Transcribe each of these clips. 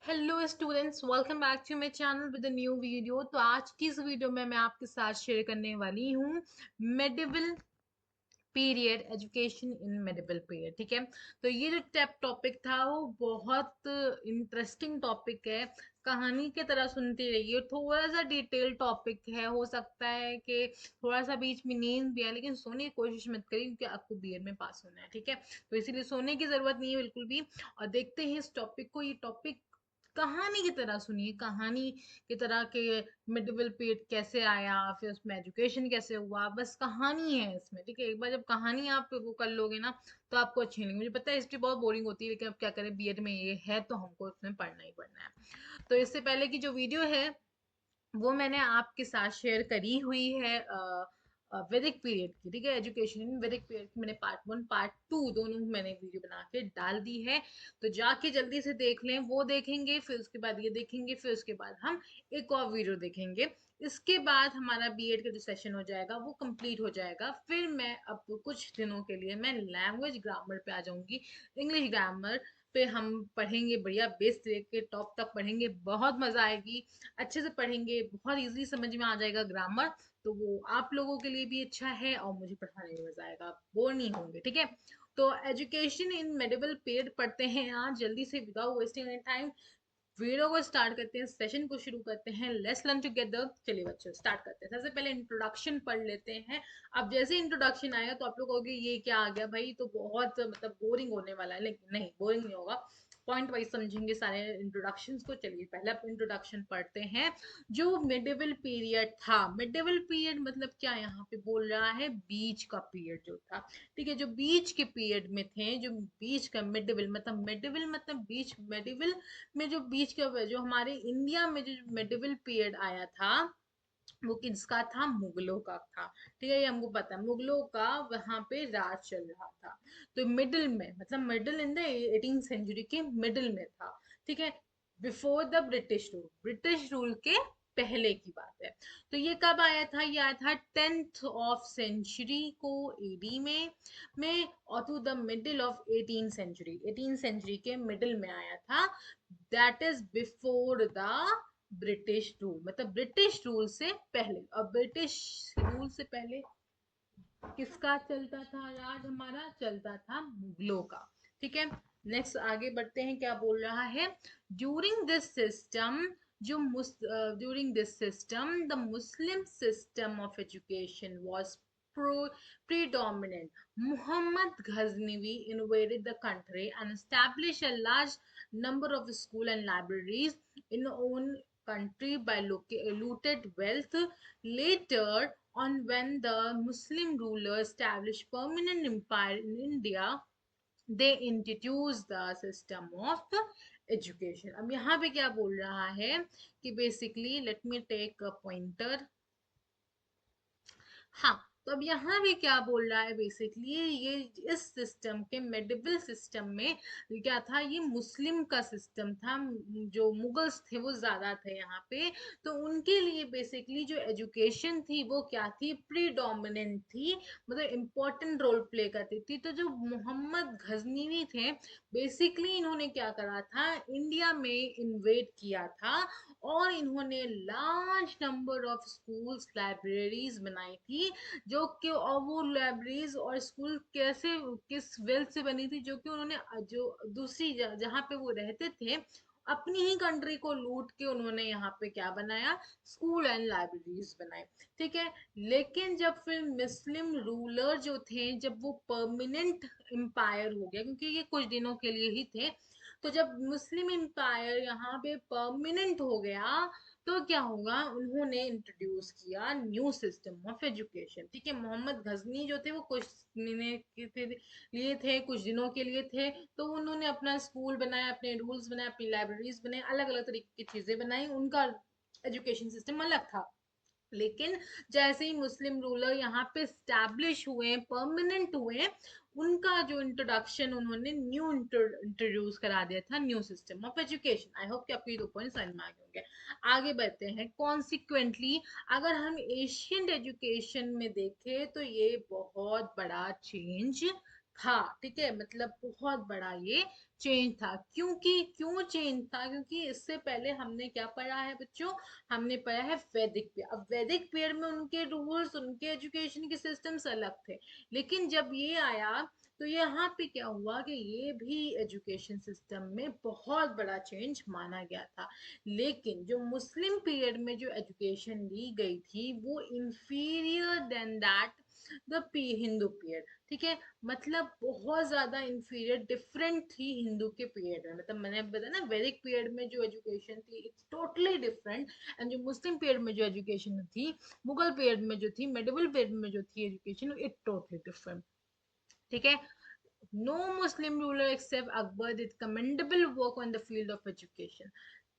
Hello students, welcome back to my channel with a new video. तो आज की इस वीडियो में मैं आपके साथ शेयर करने वाली हूँ medieval period, education in medieval period. ठीक है, तो ये जो टॉपिक था वो बहुत इंटरेस्टिंग टॉपिक है। कहानी की तरह सुनते रहिए, थोड़ा सा डिटेल टॉपिक है, हो सकता है कि थोड़ा सा बीच में नींद भी आए, लेकिन सोने की कोशिश मत करिए क्योंकि आपको बीएड में पास होना है। ठीक है, तो इसीलिए सोने की जरूरत नहीं है बिल्कुल भी। और देखते हैं इस टॉपिक को। ये टॉपिक कहानी की तरह सुनिए, कहानी की तरह के मिडिवल पीरियड कैसे आया, फिर उसमें एजुकेशन कैसे हुआ, बस कहानी है इसमें। ठीक है, एक बार जब कहानी आप वो कर लोगे ना तो आपको अच्छी नहीं लगेगी। मुझे पता है हिस्ट्री बहुत बोरिंग होती है, लेकिन अब क्या करें, बीएड में ये है तो हमको उसमें पढ़ना ही पढ़ना है। तो इससे पहले की जो वीडियो है वो मैंने आपके साथ शेयर करी हुई है वैदिक पीरियड की। ठीक है, एजुकेशन इन वैदिक पीरियड की मैंने पार्ट 1 पार्ट 2 दोनों मैंने वीडियो बना के डाल दी है। तो जाके जल्दी से देख लें, वो देखेंगे फिर उसके बाद ये देखेंगे, फिर उसके बाद हम एक और वीडियो देखेंगे। इसके बाद हमारा बीएड का जो सेशन हो जाएगा वो कंप्लीट हो जाएगा। फिर मैं अब कुछ दिनों के लिए मैं लैंग्वेज ग्रामर पे आ जाऊंगी। इंग्लिश ग्रामर पे हम पढ़ेंगे, बढ़िया बेस लेके टॉप तक पढ़ेंगे, बहुत मजा आएगी। अच्छे से पढ़ेंगे, बहुत इजीली समझ में आ जाएगा ग्रामर। तो वो आप लोगों के लिए भी अच्छा है और मुझे पढ़ाने में मजा आएगा, आप बोर नहीं होंगे। ठीक है, तो एजुकेशन इन मेडिवल पीरियड पढ़ते हैं आज जल्दी से, without wasting any time. Video को स्टार्ट करते हैं, सेशन को शुरू करते हैं। Let's learn together. चलिए बच्चों स्टार्ट करते हैं। सबसे पहले इंट्रोडक्शन पढ़ लेते हैं। अब जैसे इंट्रोडक्शन आएगा तो आप लोग कहोगे ये क्या आ गया भाई, तो बहुत मतलब बोरिंग होने वाला है, लेकिन नहीं, बोरिंग नहीं होगा। पॉइंट वाइज समझेंगे सारे इंट्रोडक्शंस को। चलिए पहला इंट्रोडक्शन पढ़ते हैं। जो मिडिवल पीरियड था, मिडिवल पीरियड मतलब क्या, यहाँ पे बोल रहा है बीच का पीरियड जो था। ठीक है, जो बीच के पीरियड में थे, जो बीच का मिडिवल मतलब बीच, मेडिवल में जो बीच का, जो हमारे इंडिया में जो मिडिवल पीरियड आया था वो किसका था, मुगलों का था। ठीक है, ये हमको पता है, मुगलों का वहां पे राज चल रहा था। तो मिडिल में मतलब middle in the 18th century के मिडिल में था। ठीक है, before the British rule, British rule के पहले की बात है। तो ये कब आया था, ये आया था 10th ऑफ सेंचुरी को, एडी में और to the middle of 18th century, 18th century के मिडिल में आया था। That is before the British rule, मतलब ब्रिटिश रूल से पहले। और ब्रिटिश रूल से पहले किसका चलता था राज, हमारा चलता था मुगलों का। ठीक है, नेक्स्ट आगे बढ़ते हैं, क्या बोल रहा है। ड्यूरिंग दिस सिस्टम, जो during this system the Muslim system of education was predominant. Muhammad Ghaznavi invaded the country and established a large number of schools and libraries in own country by looted wealth. Later on, when the Muslim rulers established permanent empire in India, they introduced the system of education. अब यहाँ पे क्या बोल रहा है कि basically let me take a pointer. हाँ, तो अब यहाँ भी क्या बोल रहा है, बेसिकली ये इस सिस्टम के मेडिवल सिस्टम में क्या था, ये मुस्लिम का सिस्टम था। जो मुगल्स थे वो ज्यादा थे यहाँ पे। तो उनके लिए बेसिकली जो एजुकेशन थी वो क्या थी, प्रीडोमिनेंट थी, मतलब इम्पोर्टेंट रोल प्ले करती थी। तो जो मोहम्मद गजनीवी थे, बेसिकली इन्होंने क्या करा था, इंडिया में इन्वेड किया था और इन्होंने large number of schools, libraries बनाई थी। जो कि, और वो लाइब्रेरीज और स्कूल कैसे, किस वेल्थ से बनी थी, जो कि उन्होंने जो दूसरी जहाँ पे वो रहते थे, अपनी ही कंट्री को लूट के उन्होंने यहाँ पे क्या बनाया, स्कूल एंड लाइब्रेरीज बनाए। ठीक है, लेकिन जब फिर मुस्लिम रूलर जो थे, जब वो परमानेंट एम्पायर हो गया, क्योंकि ये कुछ दिनों के लिए ही थे, तो जब मुस्लिम एम्पायर यहाँ पे परमानेंट हो गया तो क्या होगा, उन्होंने इंट्रोड्यूस किया न्यू सिस्टम ऑफ एजुकेशन। ठीक है, मोहम्मद गजनी जो थे वो कुछ महीने के लिए थे, कुछ दिनों के लिए थे, तो उन्होंने अपना स्कूल बनाया, अपने रूल्स बनाए, अपनी लाइब्रेरीज बनाई, अलग अलग तरीके की चीजें बनाई, उनका एजुकेशन सिस्टम अलग था। लेकिन जैसे ही मुस्लिम रूलर यहाँ पे स्टैब्लिश हुए, परमानेंट हुए, उनका जो इंट्रोडक्शन उन्होंने न्यू इंट्रोड्यूस करा दिया था, new system of education. I hope कि आपको ये 2 पॉइंट समझ में आ गए होंगे। आगे बढ़ते हैं। कॉन्सिक्वेंटली अगर हम एशियन एजुकेशन में देखें तो ये बहुत बड़ा चेंज था। ठीक है, मतलब बहुत बड़ा ये चेंज था। क्योंकि क्यों चेंज था? क्योंकि इससे पहले हमने क्या पढ़ा है बच्चों? हमने पढ़ा है वैदिक पीरियड। अब वैदिक पीरियड में उनके रूल्स, उनके एजुकेशन के सिस्टम्स अलग थे। लेकिन जब ये आया तो यहाँ पे क्या हुआ कि ये भी एजुकेशन सिस्टम में बहुत बड़ा चेंज माना गया था। लेकिन जो मुस्लिम पीरियड में जो एजुकेशन ली गई थी वो inferior then that the Hindu period. ठीक है, मतलब बहुत ज्यादा इंफीरियर, डिफरेंट थी हिंदू के पीरियड में। मतलब मैंने बताया ना, वैदिक पीरियड में जो एजुकेशन थी इट्स टोटली डिफरेंट, एंड जो मुस्लिम पीरियड में जो एजुकेशन थी, मुगल पीरियड में जो थी, मेडिवल पीरियड में जो थी एजुकेशन, इट टोटली डिफरेंट। ठीक है, no Muslim ruler except Akbar did commendable work on the field of education।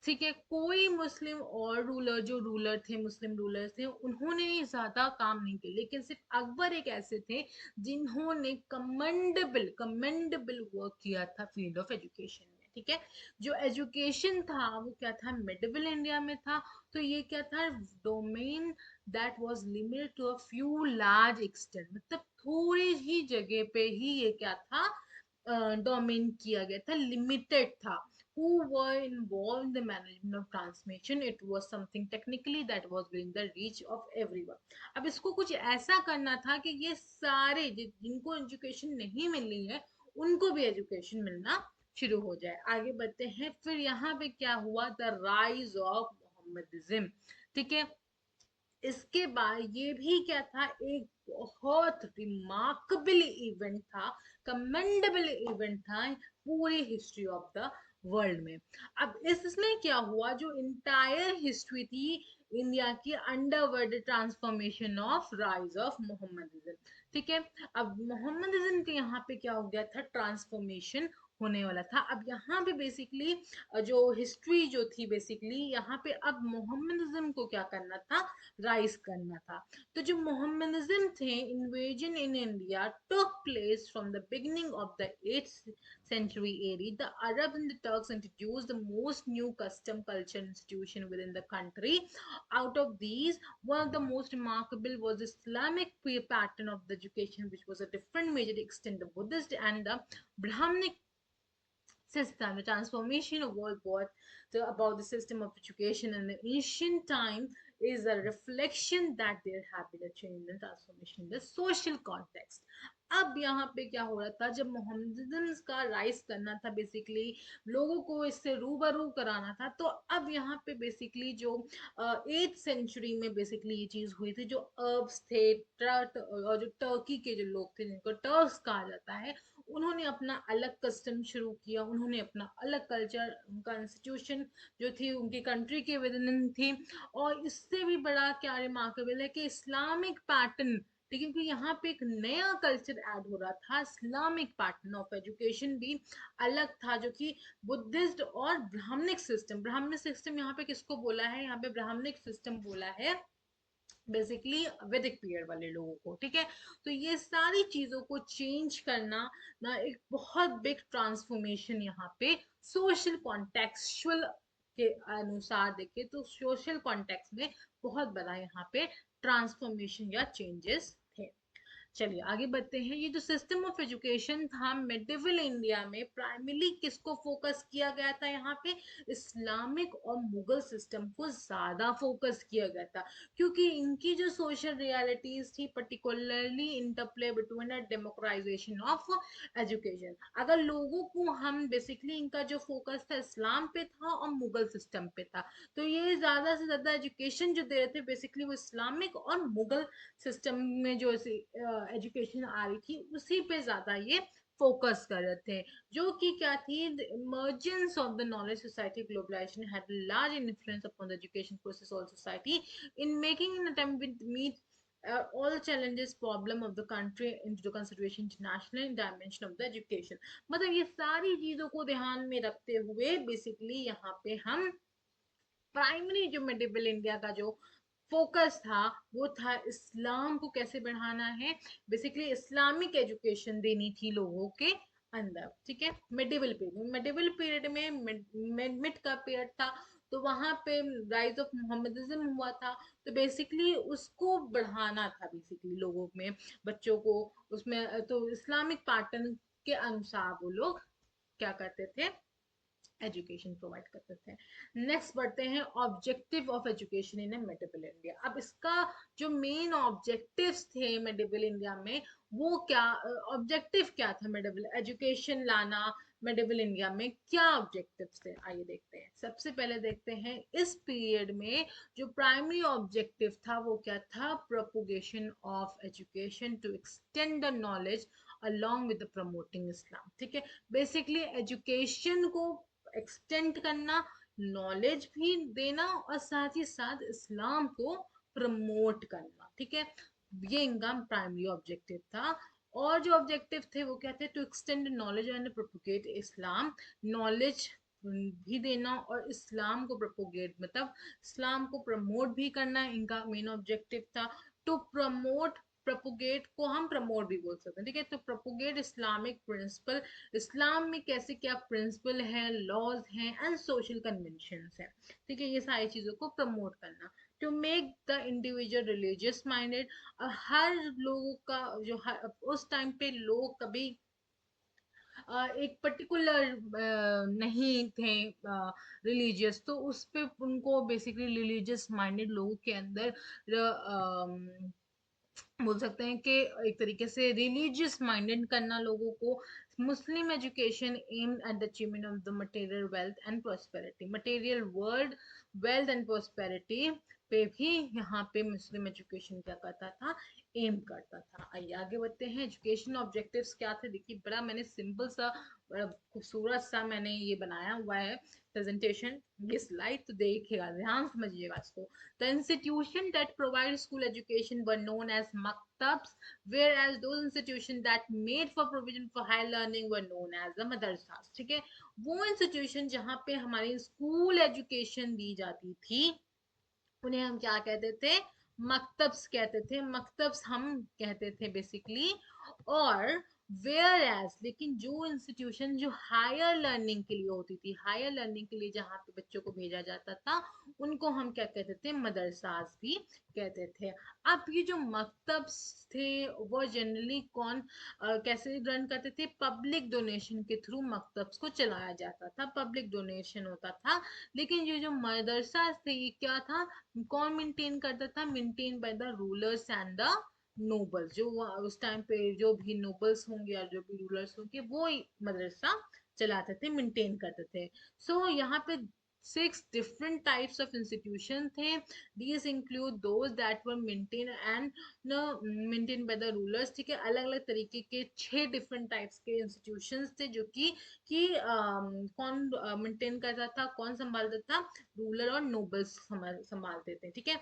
ठीक है, कोई मुस्लिम और रूलर, जो रूलर थे, मुस्लिम रूलर थे, उन्होंने ज्यादा काम नहीं किया, लेकिन सिर्फ अकबर एक ऐसे थे जिन्होंने कमेंडेबल कमेंडेबल वर्क किया था फील्ड ऑफ एजुकेशन में। ठीक है, जो एजुकेशन था वो क्या था? मिडिवल इंडिया में था। तो ये क्या था? Domain that was limited to a few large extent, मतलब थोड़ी ही जगह पे ही ये क्या था? डोमेन किया गया था, लिमिटेड था। who were involved in the management of transmission, it was something technically that was within the reach of everyone। अब इसको कुछ ऐसा करना था कि ये सारे जिनको एजुकेशन नहीं मिली है उनको भी एजुकेशन मिलना शुरू हो जाए। आगे बढ़ते हैं। फिर यहाँ पे क्या हुआ? The rise of Mohammedism. ठीक है, इसके बाद ये भी क्या था? एक बहुत रिमार्केबल इवेंट था, कमेंडेबल इवेंट था पूरी हिस्ट्री ऑफ द वर्ल्ड में। अब इसमें क्या हुआ? जो इंटायर हिस्ट्री थी इंडिया की, underworld transformation of rise of Mohammedism. ठीक है, अब मोहम्मदिज्म के यहाँ पे क्या हो गया था? ट्रांसफॉर्मेशन होने वाला था। अब यहाँ पे बेसिकली जो हिस्ट्री जो थी, बेसिकली यहाँ पे अब मोहम्मदिज्म को क्या करना था? राइज करना था। तो जो मोहम्मदिज्म थे, invasion in India took place from the beginning of the 8th century AD। The Arab and the Turks introduced the most new custom culture institution within the country। Out of these, one of the most remarkable was the Islamic pattern of the education, which was a different major extent the Buddhist and the Brahminic system. The transformation of world brought about the system of education in the ancient time is a reflection that there have been a change and transformation in the social context। अब यहाँ पे क्या हो रहा था? जब Mohammedan का rise करना था, बेसिकली लोगों को इससे रूबरू कराना था, तो अब यहाँ पे बेसिकली जो 8th सेंचुरी में बेसिकली ये चीज हुई थी। जो अरब्स थे, और जो टर्की के जो लोग थे जिनको टर्क्स कहा जाता है, उन्होंने अपना अलग कस्टम शुरू किया, उन्होंने अपना अलग कल्चर, उनका इंस्टीट्यूशन जो थी उनकी कंट्री के विद इन थी। और इससे भी बड़ा क्या रिमार्केबल है कि इस्लामिक पैटर्न, लेकिन क्योंकि यहाँ पे एक नया कल्चर ऐड हो रहा था, इस्लामिक पैटर्न ऑफ एजुकेशन भी अलग था, जो कि बुद्धिस्ट और ब्राह्मणिक सिस्टम, ब्राह्मणिक सिस्टम यहाँ पे किसको बोला है? यहाँ पे ब्राह्मणिक सिस्टम बोला है बेसिकली वैदिक पीरियड वाले लोगों को। ठीक है, तो ये सारी चीजों को चेंज करना ना एक बहुत बिग ट्रांसफॉर्मेशन यहाँ पे सोशल कॉन्टेक्चुअल के अनुसार देखे तो सोशल कॉन्टेक्स्ट में बहुत बड़ा यहाँ पे ट्रांसफॉर्मेशन या चेंजेस थे। चलिए आगे बढ़ते हैं। ये जो सिस्टम ऑफ एजुकेशन था मेडिवल इंडिया में, प्राइमरली किसको फोकस किया गया था? यहाँ पे इस्लामिक और मुगल सिस्टम को ज्यादा फोकस किया गया था, क्योंकि इनकी जो सोशल रियलिटीज थी, particularly interplay between a democratisation of education. अगर लोगों को हम बेसिकली, इनका जो फोकस था इस्लाम पे था और मुगल सिस्टम पे था, तो ये ज्यादा से ज्यादा एजुकेशन जो दे रहे थे बेसिकली वो इस्लामिक और मुगल सिस्टम में जो एजुकेशन आ रही थी उसी पे ज्यादा ये फोकस कर रहे थे। जो कि क्या थी? The emergence of the knowledge society, globalization had large influence upon the education process all society in making an attempt with meet all challenges problem of the country into consideration international dimension of the education। मतलब ये सारी चीजों को ध्यान में रखते हुए basically यहाँ पे हम प्राइमरी जो मिडिवल इंडिया का जो फोकस था वो था इस्लाम को कैसे बढ़ाना है, बेसिकली इस्लामिक एजुकेशन देनी थी लोगों के अंदर। ठीक है, मिडिवल पीरियड में मिड का पीरियड था, तो वहां पे राइज ऑफ मोहम्मदिज्म हुआ था। तो बेसिकली उसको बढ़ाना था बेसिकली लोगों में, बच्चों को उसमें, तो इस्लामिक पैटर्न के अनुसार वो लोग क्या करते थे, एजुकेशन प्रोवाइड करते थे। नेक्स्ट बढ़ते हैं objective of education in medieval India. अब इसका जो मेन ऑब्जेक्टिव्स थे मेडिवल इंडिया में, वो क्या ऑब्जेक्टिव क्या था मेडिवल एजुकेशन लाना, मेडिवल इंडिया में क्या ऑब्जेक्टिव्स थे, आइए देखते हैं। सबसे पहले देखते हैं इस पीरियड में जो प्राइमरी ऑब्जेक्टिव था वो क्या था, propagation of education to extend the knowledge along with the promoting Islam। ठीक है, बेसिकली एजुकेशन को एक्सटेंड करना, नॉलेज भी देना और साथ ही साथ इस्लाम को प्रमोट करना। ठीक है, ये इनका प्राइमरी ऑब्जेक्टिव था। और जो ऑब्जेक्टिव थे वो क्या थे, to extend knowledge and propagate Islam, knowledge भी देना और इस्लाम को प्रोपोगेट मतलब इस्लाम को प्रमोट भी करना इनका मेन ऑब्जेक्टिव था। टू प्रमोट, प्रोपोगेट को हम प्रमोट भी बोल सकते हैं। ठीक है, तो प्रोपोगेट इस्लामिक प्रिंसिपल, इस्लाम में कैसे क्या प्रिंसिपल है, लॉज हैं एंड सोशल कन्वेंशंस हैं। ठीक है, ये सारी चीज़ों को प्रमोट करना। To make the individual religious minded, हर लोगों का जो उस टाइम पे लोग कभी एक पर्टिकुलर नहीं थे रिलीजियस, तो उस पे उनको बेसिकली रिलीजियस माइंडेड लोगों के अंदर बोल सकते हैं कि एक तरीके से रिलीजियस माइंडेड करना लोगों को। Muslim education aim at the achievement of the material wealth and prosperity, material world wealth and prosperity पे भी यहाँ पे मुस्लिम एजुकेशन क्या करता था, एम करता था। आइए आगे बढ़ते हैं, एजुकेशन ऑब्जेक्टिव्स क्या थे। देखिए बड़ा मैंने सिंपल सा बड़ा खूबसूरत सा मैंने ये बनाया हुआ है प्रेजेंटेशन, ये स्लाइड तो देखिएगा, ध्यान समझिएगा इसको। The institution that provide school education were known as maktabs, whereas those institutions that made for provision for higher learning were known as the madrasas। ठीक है, वो इंस्टीट्यूशन जहाँ पे हमारी स्कूल एजुकेशन दी जाती थी उन्हें हम क्या कहते थे, मकतब्स कहते थे, मकतब्स हम कहते थे बेसिकली। और वेयर एज, लेकिन जो इंस्टीट्यूशन जो हायर लर्निंग के लिए होती थी, हायर लर्निंग के लिए जहाँ पे बच्चों को भेजा जाता था, उनको हम क्या कहते थे, मदरसास भी कहते थे। अब ये जो मकतब्स थे वो जनरली कौन कैसे रन करते थे, पब्लिक डोनेशन के थ्रू मकतब्स को चलाया जाता था, पब्लिक डोनेशन होता था। लेकिन ये जो मदरसा थे ये क्या था, कौन मेंटेन करता था, maintain by the rulers and the nobles. जो उस टाइम पे जो भी नोबल्स होंगे या जो भी रूलर्स होंगे वो मदरसा चलाते थे, मेंटेन करते थे। सो यहाँ पे 6 different types of institution थे। These include those that were maintained and maintained by the rulers। ठीक है, अलग अलग तरीके के 6 different types के institutions थे जो कि कौन मेंटेन करता था, कौन संभालता था, रूलर और नोबल्स संभालते थे। ठीक है,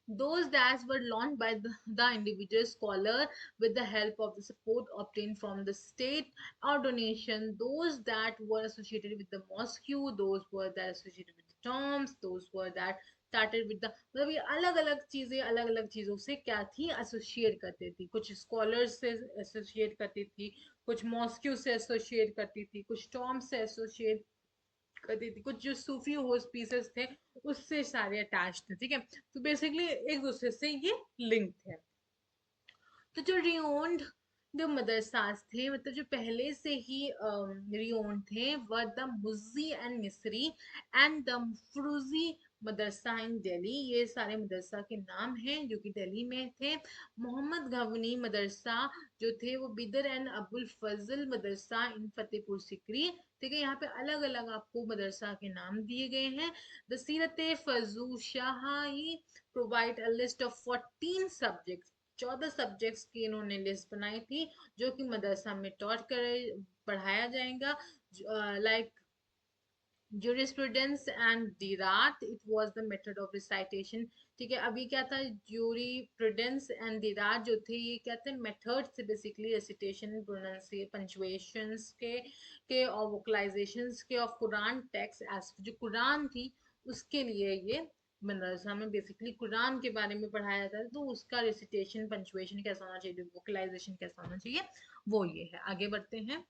those that were launched by the individual scholar with the help of the support obtained from the state or donation, those that were associated with the mosque, those were that associated with the tombs, those were that started with the, मतलब ये अलग अलग चीजें अलग अलग चीजों से क्या थी, एसोसिएट करती थी। कुछ स्कॉलर्स से एसोसिएट करती थी, कुछ मॉस्क्यू से एसोसिएट करती थी, कुछ टॉम से एसोसिएट करती थी, कुछ जो सूफी होस्ट पीसेस थे उससे सारे अटैच थे। ठीक है, तो बेसिकली एक दूसरे से ये लिंक थे। तो जो रियोन्ड जो मदरसास थे, मतलब जो पहले से ही रियोन्ड थे, वर द मुज्जी एंड मिस्री एंड द फ्रूजी मदरसा इन दिल्ली। ये सारे मदरसा के नाम हैं जो कि दिल्ली में थे। मोहम्मद गवनी मदरसा जो थे वो बिदर एंड अबुल फजल मदरसा इन फतेहपुर सिकरी। ठीक है, यहाँ पे अलग अलग आपको मदरसा के नाम दिए गए हैं। द सीरत फजू शाही provide a list of 14 subjects, 14 subjects की इन्होंने लिस्ट बनाई थी जो कि मदरसा में टॉट कर पढ़ाया जाएगा। Like jurisprudence and dirat, it was the method of recitation। ठीक है, अभी क्या था, jurisprudence and dirat जो थे ये क्या थे, मेथड से बेसिकली रेसिटेशन, प्रोनाउंसिएशन, पंचुएशंस के और वोकलाइजेशंस के ऑफ कुरान टेक्स्ट, एज जो कुरान थी उसके लिए ये मदरसा में बेसिकली कुरान के बारे में पढ़ाया जाता है, तो उसका रेसिटेशन, पंचुएशन कैसा होना चाहिए, वोकलाइजेशन कैसा होना चाहिए, वो ये है। आगे बढ़ते हैं,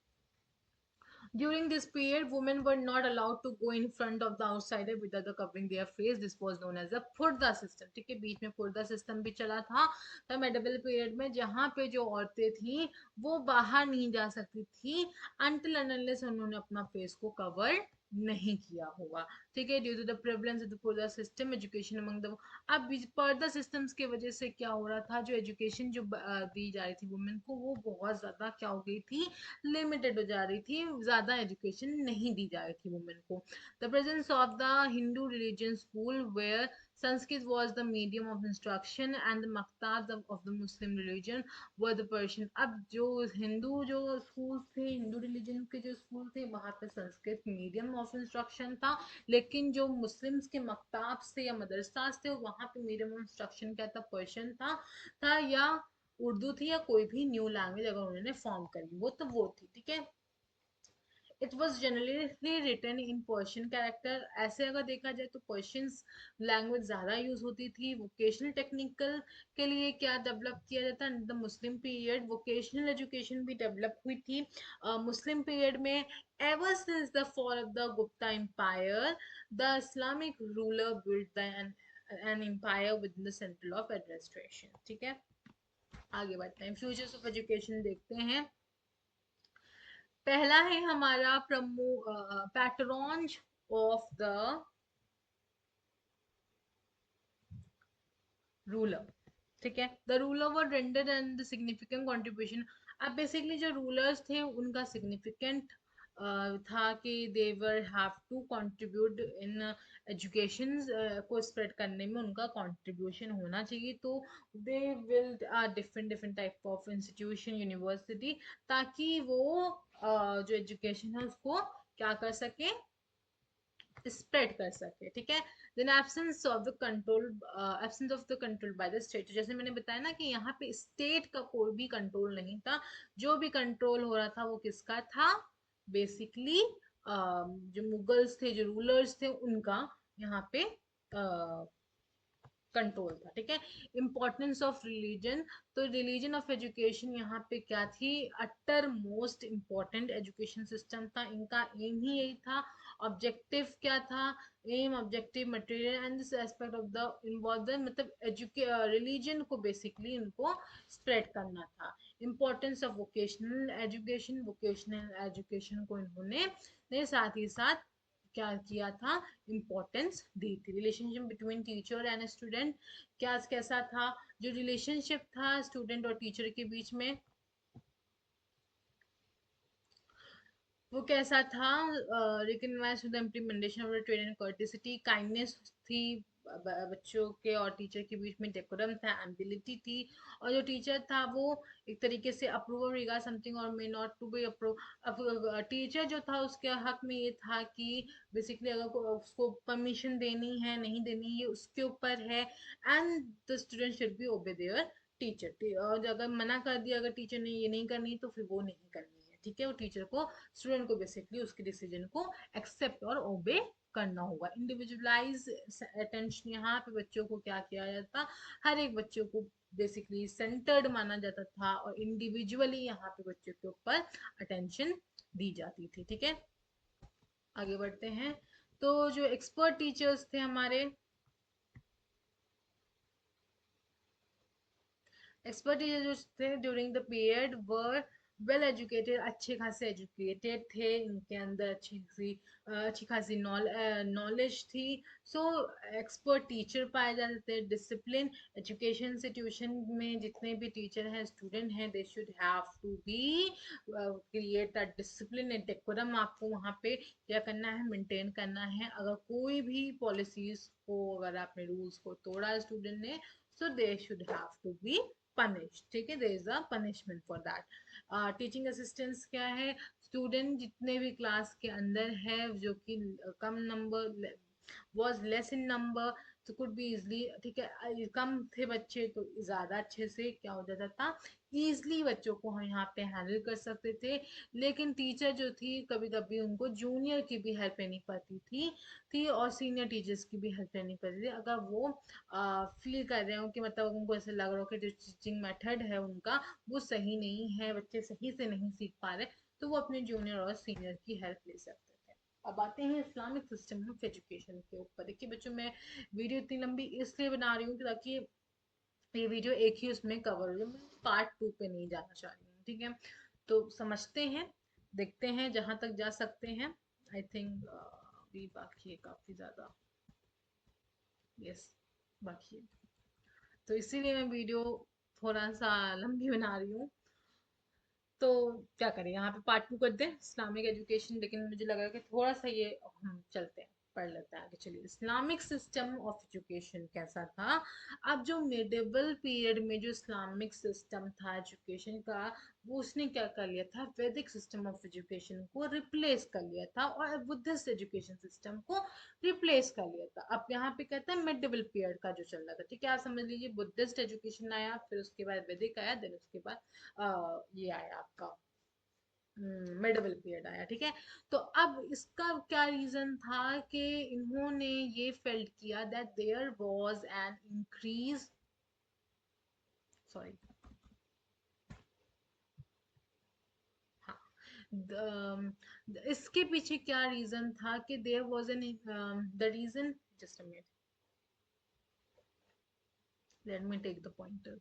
During this period, women were not allowed to go in front of the outsider without the covering their face. This was known as the purdah system. ठीक है, बीच में फुर्दा सिस्टम भी चला था तब मेडिवल पीरियड में, जहाँ पे जो औरतें थी वो बाहर नहीं जा सकती थी अनटिल अनलेस उन्होंने अपना फेस को कवर नहीं किया होगा. ठीक है, due to the prevalence of the purdah system education among the, अब पर्दा सिस्टम्स की वजह से क्या हो रहा था, जो एजुकेशन जो दी जा रही थी वुमेन को वो बहुत ज़्यादा क्या हो गई थी, लिमिटेड हो जा रही थी, ज़्यादा एजुकेशन नहीं दी जा रही थी वुमेन को. The presence of the Hindu religion school where Sanskrit was the medium of instruction and the maktabs of the Muslim religion were the Persian. अब जो हिंदू जो स्कूल थे, हिंदू रिलीजन के जो स्कूल थे, वहाँ पे संस्कृत मीडियम ऑफ इंस्ट्रक्शन था, लेकिन जो मुस्लिम्स के मकताब थे या मदरसास थे वहाँ पे मीडियम ऑफ इंस्ट्रक्शन क्या था, पर्शियन था या उर्दू थी या कोई भी न्यू लैंग्वेज अगर उन्होंने फॉर्म करी वो तो वो थी. ठीक है, it was generally written in Persian character. ऐसे अगर देखा जाए तो पर्शियन लैंग्वेज ज़्यादा यूज होती थी. वोकेशनल टेक्निकल के लिए क्या डेवलप किया जाता है, the Muslim period vocational education भी डेवलप हुई थी मुस्लिम पीरियड में. Ever since the fall of the Gupta empire the Islamic ruler built an empire with the centre of administration. ठीक है, आगे बढ़ते हैं, फ्यूचर्स ऑफ एजुकेशन देखते हैं. पहला है हमारा पैट्रॉन ऑफ द रूलर. ठीक है, the ruler were render and the significant contribution. अब बेसिकली जो रूलर्स थे उनका सिग्निफिकेंट था कि they were have to contribute in education को स्प्रेड करने में उनका कंट्रीब्यूशन होना चाहिए. तो they will different different type of institution university, ताकि वो जो एजुकेशन है उसको क्या कर सके, स्प्रेड कर सके. ठीक है, then absence of the control, absence of the control by the state. जैसे मैंने बताया ना कि यहाँ पे स्टेट का कोई भी कंट्रोल नहीं था, जो भी कंट्रोल हो रहा था वो किसका था, बेसिकली जो मुगल्स थे, जो रूलर्स थे उनका यहाँ पे कंट्रोल था. ठीक है, इम्पोर्टेंस ऑफ रिलीजन. तो रिलीजन ऑफ एजुकेशन यहाँ पे क्या थी, utter most important education system था. इनका एम ही यही था. ऑब्जेक्टिव क्या था, aim objective material and this aspect of the involve, मतलब रिलीजन को बेसिकली इनको स्प्रेड करना था. Importance of vocational education, vocational education को इन्होंने साथ ही साथ क्या किया था, इम्पोर्टेंस दी थी. Relationship between teacher and student, क्या कैसा था, जो रिलेशनशिप था स्टूडेंट और टीचर के बीच में वो कैसा था, recognise the implementation of trade and courtesy, kindness थी बच्चों के और टीचर के बीच में, डेकोरम था, एम्बिलिटी थी, और जो टीचर था वो एक तरीके से अप्रूव रिगार्ड समथिंग और may not to be approve. Teacher जो था उसके हक में ये था कि बेसिकली अगर उसको परमिशन देनी है नहीं देनी है उसके ऊपर है, and the student should be ओबे देयर टीचर. और अगर मना कर दिया अगर टीचर ने ये नहीं करनी तो फिर वो नहीं करनी है. ठीक है, वो टीचर को, स्टूडेंट को बेसिकली उसके डिसीजन को एक्सेप्ट और ओबे करना होगा. इंडिविजुअलाइज अटेंशन, यहाँ पे बच्चों को क्या किया जाता, हर एक बच्चों को बेसिकली सेंटर्ड माना जाता था और इंडिविजुअली यहाँ पे बच्चों के ऊपर अटेंशन दी जाती थी. ठीक है, आगे बढ़ते हैं. तो जो एक्सपर्ट टीचर्स थे हमारे, एक्सपर्ट टीचर जो थे during the period were well educated, अच्छे खासे एजुकेटेड थे, इनके अंदर अच्छी खासी नॉलेज थी. सो एक्सपर्ट टीचर पाए जाते थे. डिसिप्लिन, एजुकेशन इंस्टीट्यूशन में जितने भी टीचर हैं स्टूडेंट हैं they should have to be create a discipline and decorum. आपको वहाँ पे क्या करना है, मेंटेन करना है. अगर कोई भी पॉलिसीज को, अगर आपने रूल्स को तोड़ा स्टूडेंट ने, so they should have to be punished. ठीक है, there is a punishment for that. Teaching assistants क्या है, स्टूडेंट जितने भी क्लास के अंदर है जो कि कम number, was less in number, तो could be easily. ठीक है, कम थे बच्चे तो ज़्यादा अच्छे से क्या हो जाता था, ईजिली बच्चों को हम यहाँ पे हैंडल कर सकते थे. लेकिन टीचर जो थी कभी कभी उनको जूनियर की भी हेल्प लेनी पड़ती थी और सीनियर टीचर्स की भी हेल्प लेनी पड़ती थी अगर वो फील कर रहे हो कि मतलब उनको ऐसे लग रहा हो कि जो टीचिंग मेथड है उनका वो सही नहीं है, बच्चे सही से नहीं सीख पा रहे, तो वो अपने जूनियर और सीनियर की हेल्प ले सकते थे। अब आते हैं इस्लामिक सिस्टम ऑफ एजुकेशन के ऊपर। देखिए बच्चों, मैं वीडियो इतनी लंबी इसलिए बना रही हूँ ताकि ये वीडियो एक ही उसमें कवर हो जाए, मैं पार्ट 2 पे नहीं जाना चाह रही हूँ, ठीक है। तो समझते हैं, देखते हैं जहां तक जा सकते हैं। आई थिंक अभी बाकी है काफी ज्यादा। यस, बाकी है, तो इसीलिए मैं वीडियो थोड़ा सा लंबी बना रही हूँ। तो क्या करें, यहाँ पे पार्ट 2 कर दें इस्लामिक एजुकेशन, लेकिन मुझे लगा कि थोड़ा सा ये हम चलते हैं, पढ़ लेते हैं आगे। चलिए, इस्लामिक सिस्टम ऑफ एजुकेशन कैसा था। अब जो मिडिवल पीरियड में जो इस्लामिक सिस्टम था एजुकेशन का, वो उसने क्या कर लिया था, वैदिक सिस्टम ऑफ एजुकेशन को रिप्लेस कर लिया था और बुद्धिस्ट एजुकेशन सिस्टम को रिप्लेस कर लिया था। अब यहाँ पे कहते हैं मिडिवल पीरियड का जो चल रहा था, ठीक है। आप समझ लीजिए, बुद्धिस्ट एजुकेशन आया, फिर उसके बाद वैदिक आया, देन उसके बाद ये आया आपका मिडिवल पीरियड आया, ठीक है। तो अब इसका क्या रीजन था कि इन्होंने ये फेल्ट किया that there was an increase, sorry, हाँ, इसके पीछे क्या रीजन था कि there was an, the reason, just a minute, let me take the pointer,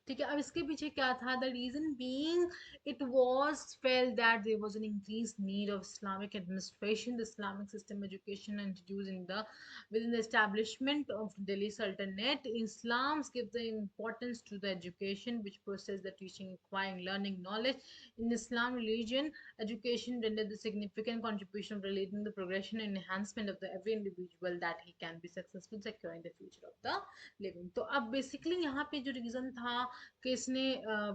ठीक है। अब इसके पीछे क्या था, the reason being it was felt that there was an increase need of Islamic administration, the Islamic system education introduce in the within the establishment of Delhi Sultanate. Islam gives the importance to the education which process the teaching, acquiring, learning knowledge. In Islam religion, education rendered the significant contribution of relating the progression and enhancement of the every individual that he can be successful, securing the future of the living. तो अब basically यहाँ पे जो reason था कि इसने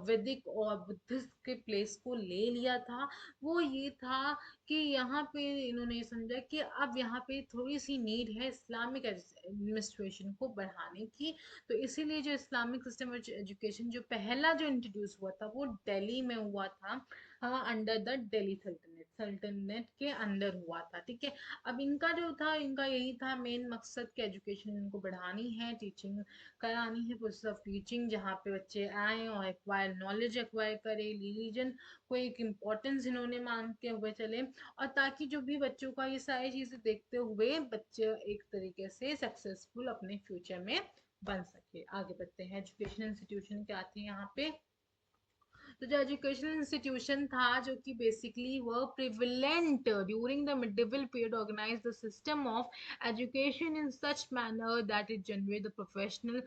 वैदिक और बुद्धिस्ट के प्लेस को ले लिया था, वो ये था कि यहाँ पे इन्होंने ये समझा कि अब यहाँ पे थोड़ी सी नीड है इस्लामिक एडमिनिस्ट्रेशन को बढ़ाने की। तो इसीलिए जो इस्लामिक सिस्टम एजुकेशन जो पहला जो इंट्रोड्यूस हुआ था, वो दिल्ली में हुआ था, अंडर द दिल्ली सल्तनत, सल्तनत के अंदर हुआ था, ठीक है। अब इनका जो था, इनका यही था मेन मकसद कि एजुकेशन इनको बढ़ानी है, टीचिंग करानी है, प्रोसेस ऑफ टीचिंग, जहाँ पे बच्चे आए और एक्वायर नॉलेज एक्वायर करे, रिलीजन को एक इम्पोर्टेंस इन्होंने मानते हुए चले, और ताकि जो भी बच्चों का ये सारी चीज़ें देखते हुए बच्चे एक तरीके से सक्सेसफुल अपने फ्यूचर में बन सके। आगे बढ़ते हैं, एजुकेशन इंस्टीट्यूशन क्या आते हैं यहाँ पे। तो जो एजुकेशनल इंस्टीट्यूशन था जो कि बेसिकली वो prevalent during the medieval period organise the system of education in such manner that it generate the professional,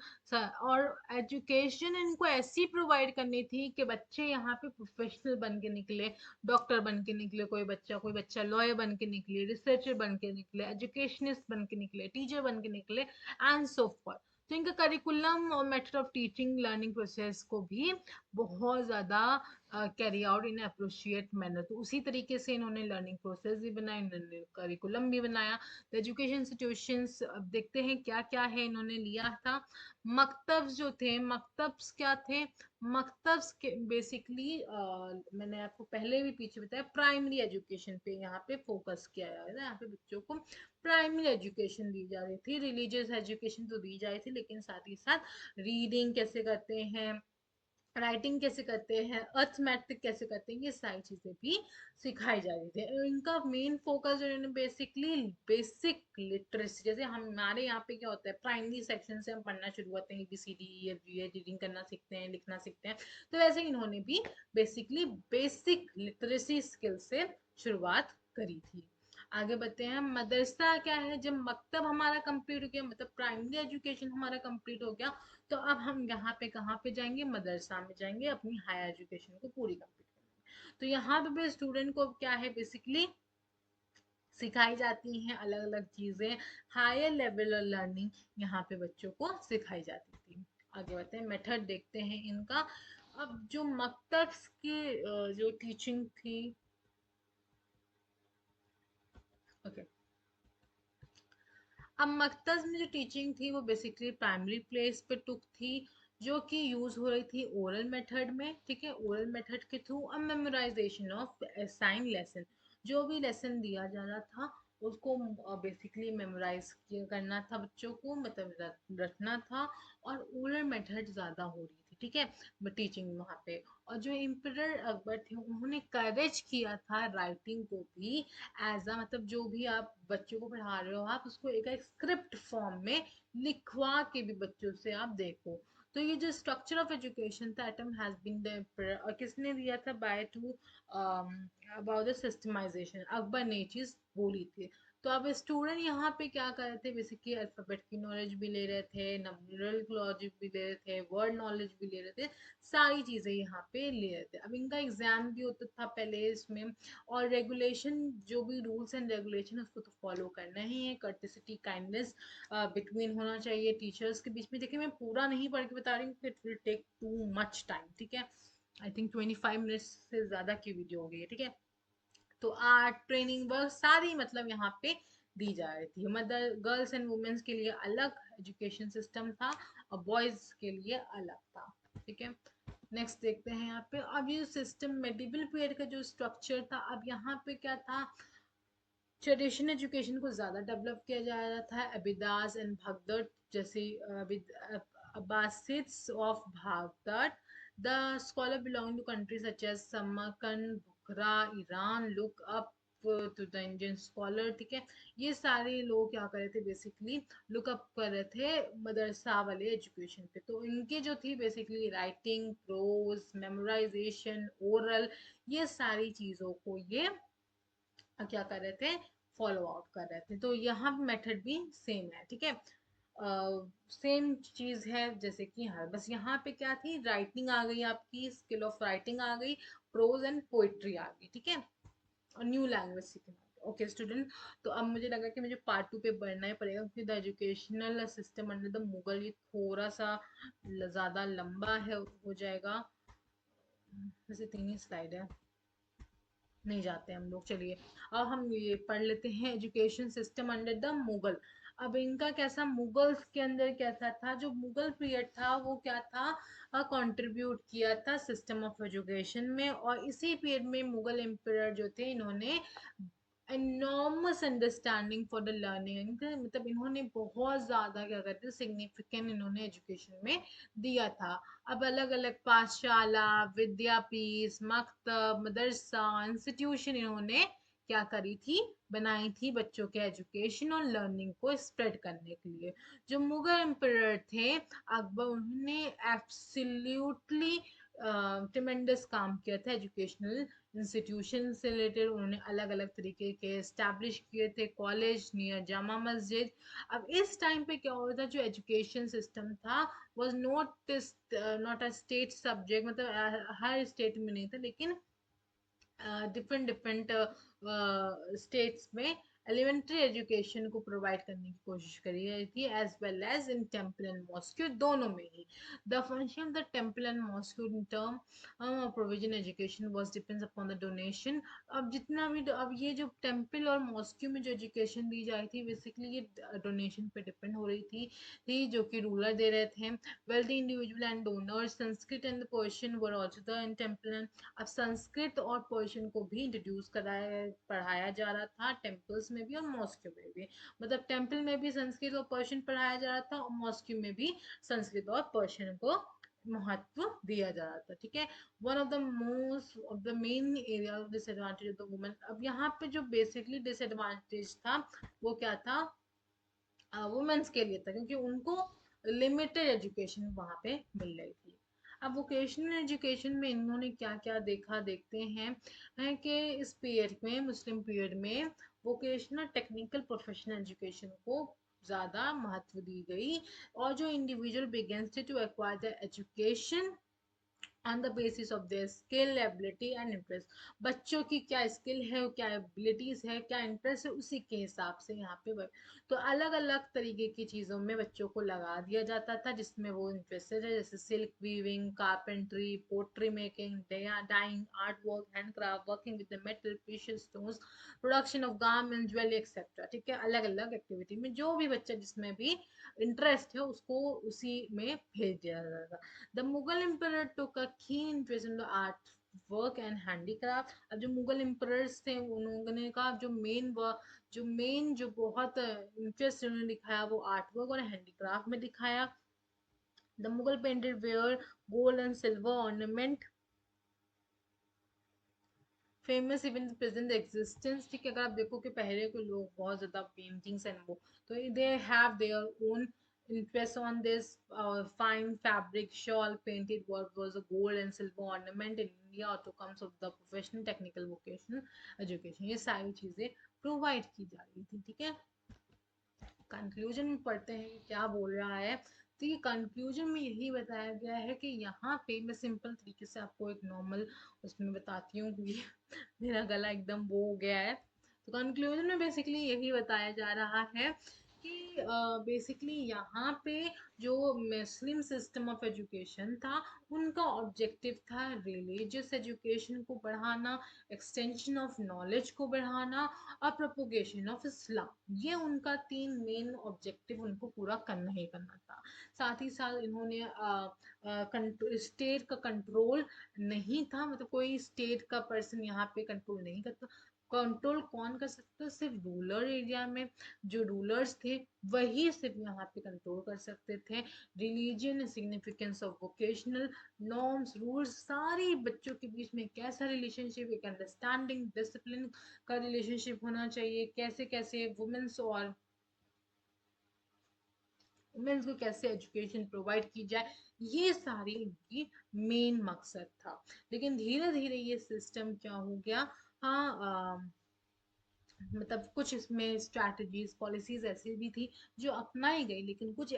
और एजुकेशन इनको ऐसी प्रोवाइड करनी थी कि बच्चे यहाँ पे प्रोफेशनल बन के निकले, डॉक्टर बन के निकले, कोई बच्चा लॉयर बन के निकले, रिसर्चर बन के निकले, एजुकेशनिस्ट बन के निकले, टीचर बन के निकले, एंड सो फॉर। तो इनका करिकुलम और method of teaching learning process को भी बहुत ज़्यादा carry out in appropriate manner. तो उसी तरीके से इन्होंने लर्निंग प्रोसेस भी बनाया, इन्होंने करिकुलम भी बनाया। तो एजुकेशन इंस्टीट्यूशंस, अब देखते हैं क्या क्या है इन्होंने लिया था। मकतब्स जो थे, मकतब्स क्या थे, मकतब्स के बेसिकली मैंने आपको पहले भी पीछे बताया, प्राइमरी एजुकेशन पे यहाँ पे फोकस किया जा रहा है। यहाँ पे बच्चों को प्राइमरी एजुकेशन दी जा रही थी, रिलीजियस एजुकेशन तो दी जा रही थी, लेकिन साथ ही साथ रीडिंग कैसे करते हैं, राइटिंग कैसे करते हैं, अर्थमेटिक कैसे करते हैं, ये सारी चीजें भी सिखाई जा रही थी। इनका मेन फोकस जो इन्होंने बेसिकली बेसिक लिटरेसी, जैसे हमारे यहाँ पे क्या होता है, प्राइमरी सेक्शन से हम पढ़ना शुरू करते हैं, ABCD रीडिंग करना सीखते हैं, लिखना सीखते हैं, तो वैसे इन्होंने भी बेसिकली बेसिक लिटरेसी स्किल से शुरुआत करी थी। आगे बढ़ते हैं, मदरसा क्या है, जब मकतब हमारा कंप्लीट हो गया, मतलब प्राइमरी एजुकेशन हमारा कंप्लीट हो गया, तो अब हम यहाँ पे कहाँ पे जाएंगे, मदरसा में जाएंगे, अपनी हायर एजुकेशन को पूरी कंप्लीट करेंगे। तो यहाँ पे भी स्टूडेंट को क्या है, बेसिकली सिखाई जाती हैं अलग अलग चीजें, हायर लेवल ऑफ लर्निंग यहाँ पे बच्चों को सिखाई जाती थी। आगे बढ़ते हैं, मेथड देखते हैं इनका। अब जो मकतब की जो टीचिंग थी, ओके, अब मकतज में जो टीचिंग थी वो बेसिकली प्राइमरी प्लेस पे टुक थी, जो कि यूज हो रही थी ओरल मेथड में, ठीक है। ओरल मेथड के थ्रू अब मेमोराइजेशन ऑफ असाइन लेसन, जो भी लेसन दिया जा रहा था उसको बेसिकली मेमोराइज करना था बच्चों को, मतलब रटना था, और ओरल मेथड ज़्यादा हो रही थी। ठीक है, टीचिंग वहाँ पे। और जो एम्परर अकबर थे उन्होंने करेज किया था राइटिंग को भी एज अ, मतलब जो भी आप बच्चों को पढ़ा रहे हो आप उसको एक स्क्रिप्ट फॉर्म में लिखवा के भी बच्चों से आप देखो। तो ये जो स्ट्रक्चर ऑफ एजुकेशन था एटम हैज बीन द, और किसने दिया था, by to about the systemisation, Akbar ने चीज बोली थी। तो अब स्टूडेंट यहाँ पे क्या कर रहे थे, बेसिकली अल्फाबेट की नॉलेज भी ले रहे थे, नंबरल लॉजिक भी ले रहे थे, वर्ड नॉलेज भी ले रहे थे, सारी चीजें यहाँ पे ले रहे थे। अब इनका एग्जाम भी होता था पहले इसमें, और रेगुलेशन जो भी रूल्स एंड रेगुलेशन उसको तो फॉलो करना ही है, कर्टिसिटी काइंडनेस बिटवीन होना चाहिए टीचर्स के बीच में। देखिए मैं पूरा नहीं पढ़ के बता रही हूँ, it will take too much time, ठीक है। आई थिंक 25 मिनट्स से ज्यादा की वीडियो हो गई है, ठीक है। तो आर्ट ट्रेनिंग वर्क सारी मतलब यहाँ पे दी जा रही थी। मदर गर्ल्स एंड वुमेन्स के लिए अलग एजुकेशन सिस्टम था और बॉयज के लिए अलग था, ठीक है। नेक्स्ट देखते हैं यहाँ पे। अब ये सिस्टम मेडिवल पीरियड का जो स्ट्रक्चर था, अब यहाँ पे क्या था, ट्रेडिशनल एजुकेशन को ज़्यादा डेवलप किया जा रहा था। अबिदास एंड भगदड़ जैसी Abbasids of Baghdad, the scholar belong to country such as Samarkand, Bukhara, Iran look up to the Indian scholar, ठीक है। ये सारे लोग क्या कर रहे थे, बेसिकली लुक अप कर रहे थे मदरसा वाले एजुकेशन पे। तो इनके जो थी basically writing, prose, memorisation, oral, ये सारी चीज़ों को ये क्या कर रहे थे, फॉलो आउट कर रहे थे। तो यहाँ मेथड भी सेम है, ठीक है। सेम चीज है जैसे कि हर, बस यहाँ पे क्या थी, राइटिंग आ गई, आपकी स्किल ऑफ राइटिंग आ गई, प्रोज एंड पोइट्री आ गई, ठीक है, और न्यू लैंग्वेज सीखना। ओके स्टूडेंट, तो अब मुझे लगा कि मुझे पार्ट 2 पे बढ़ना ही पड़ेगा, क्योंकि the educational system under the Mughal ये थोड़ा सा ज्यादा लंबा है, हो जाएगा। वैसे 3 ही स्लाइड है, नहीं जाते हम लोग, चलिए। अब हम ये पढ़ लेते हैं, education system under the Mughal. अब इनका कैसा, मुगल्स के अंदर कैसा था, जो मुगल पीरियड था वो क्या था, कंट्रीब्यूट किया था सिस्टम ऑफ एजुकेशन में। और इसी पीरियड में मुगल एम्परर जो थे इन्होंने enormous understanding for the learning, मतलब इन्होंने बहुत ज्यादा क्या कहते हैं सिग्निफिकेंट इन्होंने एजुकेशन में दिया था। अब अलग अलग पाठशाला, विद्यापीठ, मकतब, मदरसा, इंस्टीट्यूशन इन्होंने क्या करी थी, बनाई थी बच्चों के एजुकेशन और लर्निंग को स्प्रेड करने के लिए। जो मुगल एम्परर थे अकबर, उन्होंने एब्सोल्युटली ट्रिमेंडस काम किया था एजुकेशनल इंस्टीट्यूशन से रिलेटेड। उन्होंने अलग अलग तरीके के इस्टेब्लिश किए थे, कॉलेज नियर जामा मस्जिद। अब इस टाइम पे क्या होता था, जो एजुकेशन सिस्टम था was not a state subject, मतलब हर स्टेट में नहीं था, लेकिन डिफरेंट डिफरेंट स्टेट्स में एलिमेंट्री एजुकेशन को प्रोवाइड करने की कोशिश करी गई थी, as well as in temple and mosque, दोनों में ही। The function of the temple and mosque in term provision education was depends upon the donation. अब जितना भी अब ये जो टेम्पल और मॉस्क्यू में जो एजुकेशन दी जाती थी, बेसिकली ये डोनेशन पे डिपेंड हो रही थी जो कि रूलर दे रहे थे। Wealthy individual and donors, Sanskrit and Persian were also the in temple. अब संस्कृत और पर्शियन को भी इंट्रोड्यूस कराया पढ़ाया जा रहा था, टेम्पल्स में भी और मॉस्क्यू में भी। मतलब टेम्पल में भी संस्कृत और पर्शियन पढ़ाया जा रहा था, और मॉस्क्यू में भी संस्कृत और पर्शियन को महत्व दिया जा रहा था, ठीक है। One of the most of the main area of disadvantage of the women. अब यहाँ पे जो बेसिकली डिसएडवांटेज था वो क्या था, वुमेन्स के लिए था, क्योंकि उनको लिमिटेड एजुकेशन वहाँ पे मिल रही थी। अब वोकेशनल एजुकेशन में इन्होंने क्या क्या देखा, देखते हैं, है कि इस पीरियड में, मुस्लिम पीरियड में वोकेशनल टेक्निकल प्रोफेशनल एजुकेशन को ज़्यादा महत्व दी गई। और जो individual begins to acquire the education on the basis of their skill, ability and interest. बच्चों की क्या स्किल है, क्या एबिलिटीज है, क्या इंटरेस्ट है, उसी के हिसाब से यहाँ पे तो अलग अलग तरीके की चीज़ों में बच्चों को लगा दिया जाता था जिसमें वो इंटरेस्टेड है, जैसे silk weaving, carpentry, pottery making, dyeing, art work, handicraft, working with the metal, precious stones, production of garments, jewellery etcetera, ठीक है। अलग अलग एक्टिविटी में जो भी बच्चा जिसमें भी इंटरेस्ट है उसको उसी में भेज दिया जाता था। The Mughal emperor took a keen interest in the art work and handicraft. अब जो मुगल एम्परर्स थे उन्होंने का जो मेन जो बहुत इंटरेस्ट उन्होंने दिखाया वो आर्ट वर्क और हैंडीक्राफ्ट में दिखाया। The Mughal painted wear gold and silver ornament famous even present existence. ठीक है, अगर आप देखो कि पहले के लोग बहुत ज़्यादा पेंटिंग्स एंड वो, तो they have their own interest on this fine fabric shawl painted work was a gold and silver ornament in India to comes of the professional technical vocational education। ये सारी चीज़ें प्रोवाइड की जा रही थी। ठीक है, कंक्लूजन में पढ़ते हैं कि क्या बोल रहा है। तो ये कंक्लूजन में यही बताया गया है कि यहाँ पे मैं सिंपल तरीके से आपको एक नॉर्मल उसमें बताती हूँ कि मेरा गला एकदम वो हो गया है। तो कंक्लूजन में बेसिकली यही बताया जा रहा है कि बेसिकली यहाँ पे जो मुस्लिम सिस्टम ऑफ एजुकेशन था, उनका ऑब्जेक्टिव था रिलीजियस एजुकेशन को बढ़ाना, एक्सटेंशन ऑफ नॉलेज को बढ़ाना और प्रोपोगेशन ऑफ इस्लाम। ये उनका 3 मेन ऑब्जेक्टिव उनको पूरा करना ही करना था। साथ ही साथ इन्होंने स्टेट का कंट्रोल नहीं था, मतलब कोई स्टेट का पर्सन यहाँ पे कंट्रोल नहीं करता। कंट्रोल कौन कर सकता है? सिर्फ रूरल एरिया में जो रूलर्स थे वही सिर्फ यहाँ पे कंट्रोल कर सकते थे। Religion, significance of vocational norms, rules, सारी बच्चों के बीच में कैसा रिलेशनशिप, एक अंडरस्टैंडिंग, डिसिप्लिन का रिलेशनशिप होना चाहिए, कैसे कैसे वुमेन्स को कैसे एजुकेशन प्रोवाइड की जाए, ये सारी इनकी मेन मकसद था। लेकिन धीरे धीरे ये सिस्टम क्या हो गया, हाँ मतलब कुछ इसमें स्ट्रैटेजीज पॉलिसीज ऐसी भी थी जो अपनाई गई, लेकिन कुछ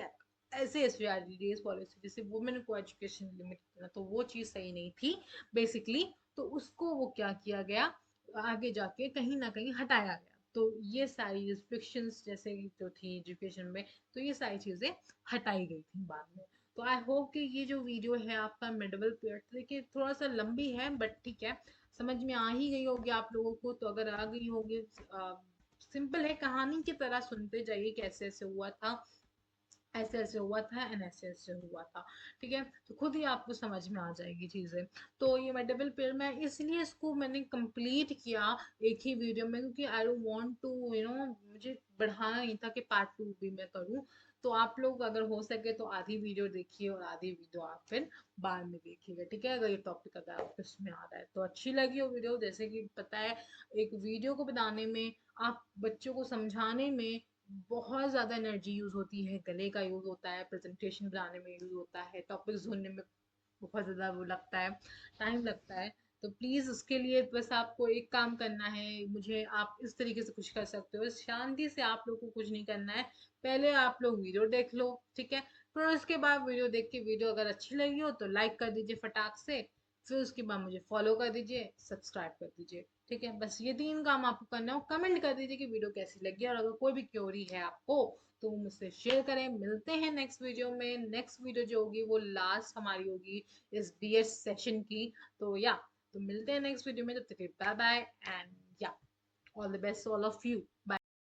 ऐसे स्ट्रैटेजीज पॉलिसी जैसे वुमेन को एजुकेशन लिमिट करना, तो वो चीज़ सही नहीं थी बेसिकली। तो उसको वो क्या किया गया, आगे जाके कहीं ना कहीं हटाया गया। तो ये सारी रिस्ट्रिक्शंस जैसे जो थी एजुकेशन में, तो ये सारी चीज़ें हटाई गई थी बाद में। तो आई होप कि ये जो वीडियो है आपका मिडवल पीरियड, देखिए थोड़ा सा लंबी है बट ठीक है, समझ में आ ही गई होगी आप लोगों को। तो अगर आ गई होगी, सिंपल है, कहानी की तरह सुनते जाइए कैसे ऐसे हुआ था, ऐसे ऐसे हुआ था एंड ऐसे ऐसे हुआ था। ठीक है, तो खुद ही आपको समझ में आ जाएगी चीज़ें। तो ये मैं डबल पेयर में इसलिए इसको मैंने कंप्लीट किया एक ही वीडियो में, क्योंकि आई डोंट वांट टू मुझे बढ़ाना नहीं था कि पार्ट 2 भी मैं करूँ। तो आप लोग अगर हो सके तो आधी वीडियो देखिए और आधी वीडियो आप फिर बाद में देखिएगा। ठीक है, अगर ये टॉपिक अगर आपको इसमें आ रहा है तो अच्छी लगी हो वीडियो, जैसे कि पता है एक वीडियो को बनाने में, आप बच्चों को समझाने में बहुत ज़्यादा एनर्जी यूज़ होती है, गले का यूज़ होता है, प्रेजेंटेशन बनाने में यूज़ होता है, टॉपिक्स ढूंढने में बहुत ज़्यादा वो लगता है, टाइम लगता है। तो प्लीज़ उसके लिए बस आपको एक काम करना है, मुझे आप इस तरीके से कुछ कर सकते हो, शांति से, आप लोग को कुछ नहीं करना है। पहले आप लोग वीडियो देख लो, ठीक है, फिर उसके बाद वीडियो देख के वीडियो अगर अच्छी लगी हो तो लाइक कर दीजिए फटाक से, फिर उसके बाद मुझे फॉलो कर दीजिए, सब्सक्राइब कर दीजिए। ठीक है, बस ये 3 काम आपको करना हो। कमेंट कर दीजिए कि वीडियो कैसी लगी, और अगर कोई भी क्वेरी है आपको तो वो मुझसे शेयर करें। मिलते हैं नेक्स्ट वीडियो में। नेक्स्ट वीडियो जो होगी वो लास्ट हमारी होगी इस बीएस सेशन की। तो या, तो मिलते हैं नेक्स्ट वीडियो में, तब तक bye bye and yeah, all the best all of you. Bye.